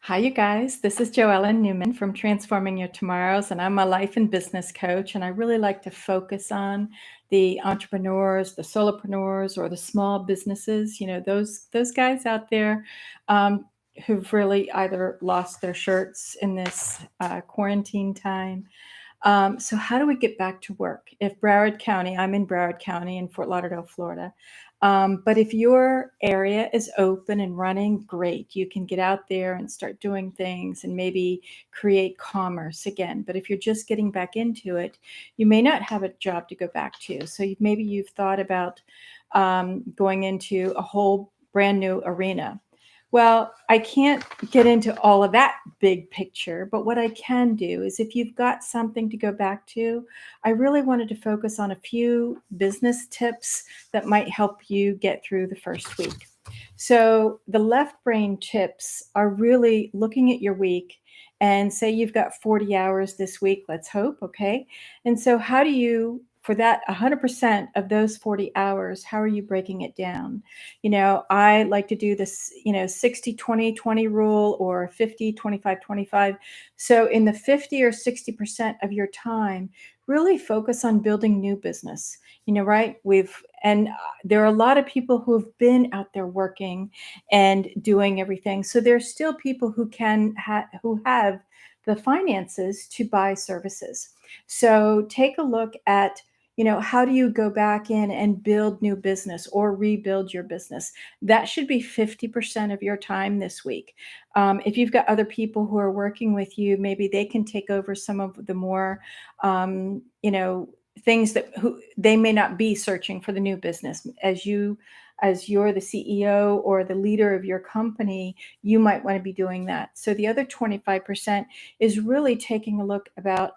Hi, you guys. This is Joellen Newman from Transforming Your Tomorrows, and I'm a life and business coach. And I really like to focus on the entrepreneurs, the solopreneurs, or the small businesses. Those guys out there um, who've really either lost their shirts in this quarantine time. So how do we get back to work? If Broward County, I'm in Broward County in Fort Lauderdale, Florida. But if your area is open and running, great. You can get out there and start doing things and maybe create commerce again. But if you're just getting back into it, you may not have a job to go back to. So maybe you've thought about going into a whole brand new arena. Well, I can't get into all of that big picture, but what I can do is if you've got something to go back to, I really wanted to focus on a few business tips that might help you get through the first week. So, the left brain tips are really looking at your week and say you've got 40 hours this week, let's hope, okay? And so, how do you for that 100% of those 40 hours, how are you breaking it down? I like to do this, 60, 20, 20 rule or 50, 25, 25. So in the 50 or 60% of your time, really focus on building new business. Right? There are a lot of people who have been out there working and doing everything. So there's still people who have the finances to buy services. So take a look at how do you go back in and build new business or rebuild your business? That should be 50% of your time this week. If you've got other people who are working with you, maybe they can take over some of the more, things that who they may not be searching for the new business. As you're the CEO or the leader of your company, you might want to be doing that. So the other 25% is really taking a look about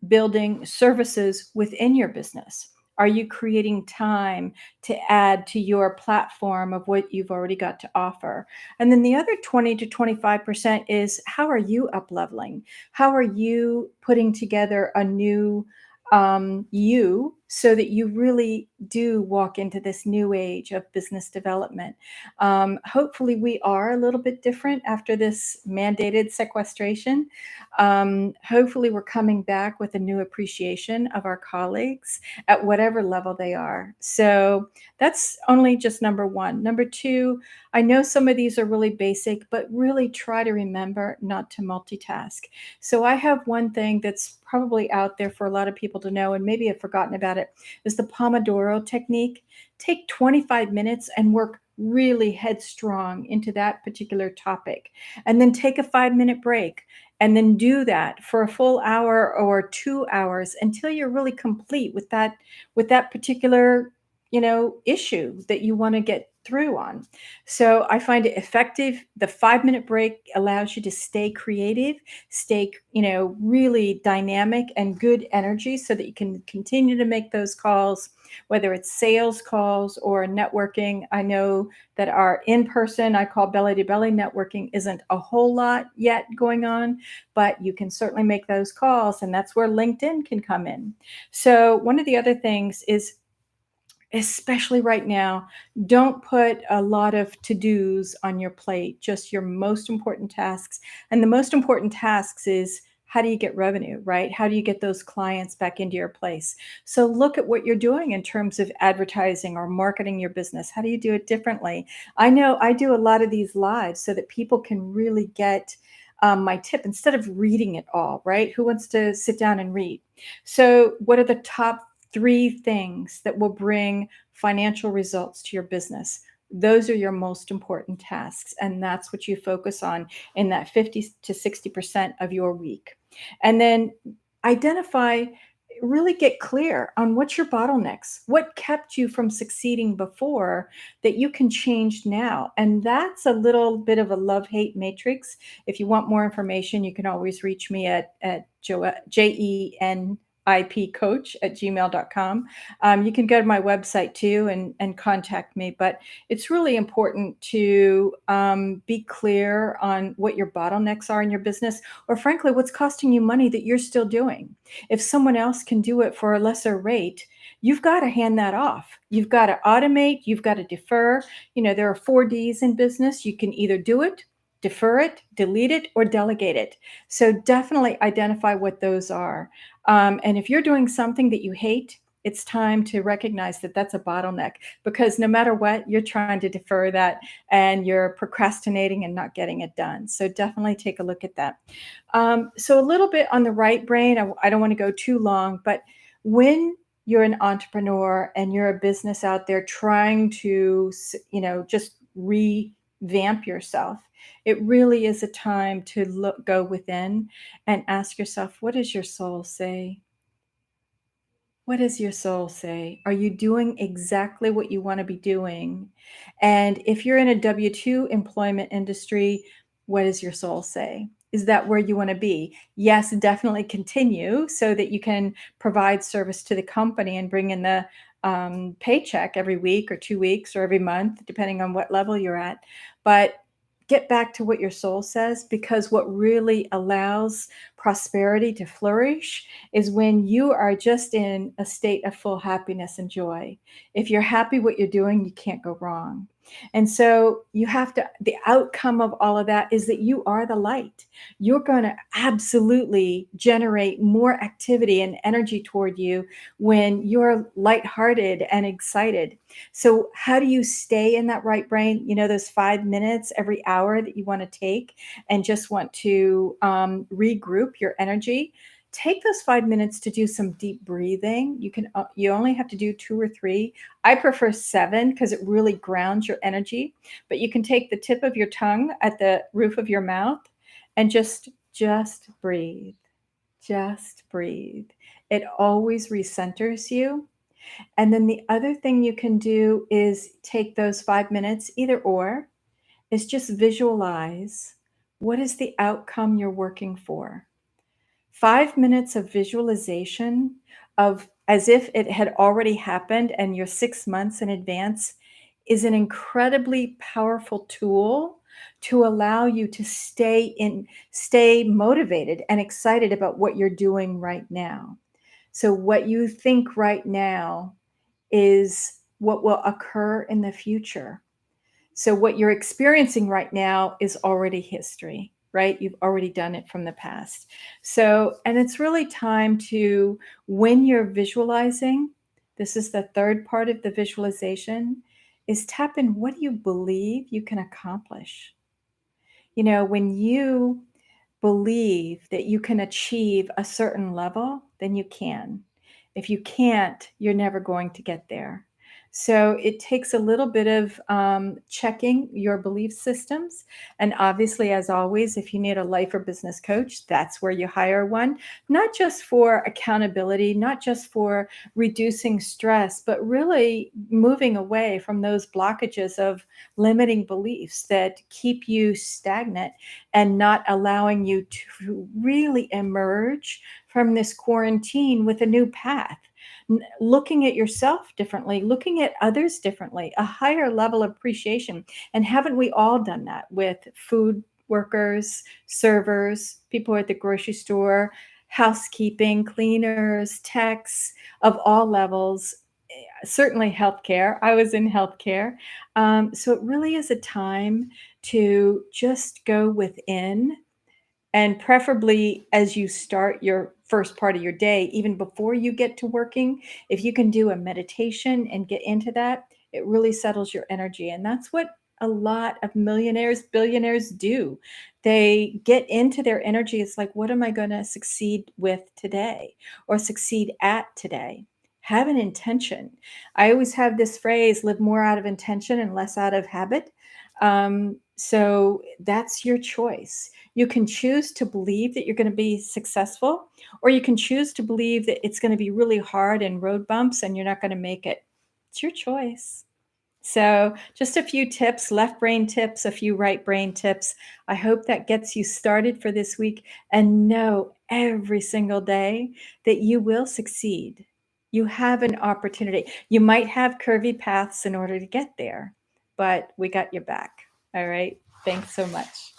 building services within your business? Are you creating time to add to your platform of what you've already got to offer? And then the other 20 to 25% is how are you up leveling? How are you putting together a new you so that you really do walk into this new age of business development? Hopefully, we are a little bit different after this mandated sequestration. Hopefully, we're coming back with a new appreciation of our colleagues at whatever level they are. So that's only just number one. Number two, I know some of these are really basic, but really try to remember not to multitask. So I have one thing that's probably out there for a lot of people to know, and maybe have forgotten about it, is the Pomodoro Technique. Take 25 minutes and work really headstrong into that particular topic, and then take a 5-minute break and then do that for a full hour or 2 hours until you're really complete with that particular issue that you want to get through on. So I find it effective. The 5-minute break allows you to stay creative, stay really dynamic and good energy so that you can continue to make those calls, whether it's sales calls or networking. I know that our in-person, I call belly to belly networking, isn't a whole lot yet going on, but you can certainly make those calls, and that's where LinkedIn can come in. So one of the other things is, especially right now, don't put a lot of to-dos on your plate, just your most important tasks. And the most important tasks is, how do you get revenue, right? How do you get those clients back into your place? So look at what you're doing in terms of advertising or marketing your business. How do you do it differently? I know I do a lot of these lives so that people can really get my tip instead of reading it all, right? Who wants to sit down and read? So what are the top 3 things that will bring financial results to your business? Those are your most important tasks. And that's what you focus on in that 50 to 60% of your week. And then identify, really get clear on what's your bottlenecks, what kept you from succeeding before that you can change now. And that's a little bit of a love-hate matrix. If you want more information, you can always reach me at jenipcoach@gmail.com. You can go to my website too and contact me. But it's really important to be clear on what your bottlenecks are in your business, or frankly, what's costing you money that you're still doing. If someone else can do it for a lesser rate, you've got to hand that off. You've got to automate, you've got to defer. There are 4 Ds in business. You can either do it, defer it, delete it, or delegate it. So definitely identify what those are. And if you're doing something that you hate, it's time to recognize that that's a bottleneck, because no matter what, you're trying to defer that and you're procrastinating and not getting it done. So definitely take a look at that. So a little bit on the right brain, I don't want to go too long, but when you're an entrepreneur and you're a business out there trying to, just revamp yourself, it really is a time to go within and ask yourself, what does your soul say? What does your soul say? Are you doing exactly what you want to be doing? And if you're in a W 2 employment industry, what does your soul say? Is that where you want to be? Yes, definitely continue so that you can provide service to the company and bring in the paycheck every week or 2 weeks or every month, depending on what level you're at. But get back to what your soul says, because what really allows prosperity to flourish is when you are just in a state of full happiness and joy. If you're happy what you're doing, you can't go wrong. And so you have to, the outcome of all of that is that you are the light. You're going to absolutely generate more activity and energy toward you when you're lighthearted and excited. So, how do you stay in that right brain? Those 5 minutes every hour that you want to take and just want to regroup your energy. Take those 5 minutes to do some deep breathing. You only have to do 2 or 3. I prefer 7 because it really grounds your energy. But you can take the tip of your tongue at the roof of your mouth and just breathe. Just breathe. It always recenters you. And then the other thing you can do is take those 5 minutes, either or, is just visualize what is the outcome you're working for. 5 minutes of visualization of as if it had already happened and you're 6 months in advance is an incredibly powerful tool to allow you to stay motivated and excited about what you're doing right now. So what you think right now is what will occur in the future. So what you're experiencing right now is already history, right? You've already done it from the past. So, and it's really time to, when you're visualizing, this is the third part of the visualization, is tap in, what do you believe you can accomplish? When you believe that you can achieve a certain level, then you can. If you can't, you're never going to get there. So it takes a little bit of checking your belief systems. And obviously, as always, if you need a life or business coach, that's where you hire one, not just for accountability, not just for reducing stress, but really moving away from those blockages of limiting beliefs that keep you stagnant and not allowing you to really emerge from this quarantine with a new path, looking at yourself differently, looking at others differently, a higher level of appreciation. And haven't we all done that with food workers, servers, people at the grocery store, housekeeping, cleaners, techs of all levels? Certainly healthcare. I was in healthcare. So it really is a time to just go within, and preferably as you start your first part of your day, even before you get to working, if you can do a meditation and get into that, it really settles your energy. And that's what a lot of millionaires, billionaires do. They get into their energy. It's like, what am I going to succeed with today or succeed at today? Have an intention. I always have this phrase, live more out of intention and less out of habit. So that's your choice. You can choose to believe that you're going to be successful, or you can choose to believe that it's going to be really hard and road bumps and you're not going to make it. It's your choice. So, just a few tips, left brain tips, a few right brain tips. I hope that gets you started for this week, and know every single day that you will succeed. You have an opportunity. You might have curvy paths in order to get there, but we got your back. All right. Thanks so much.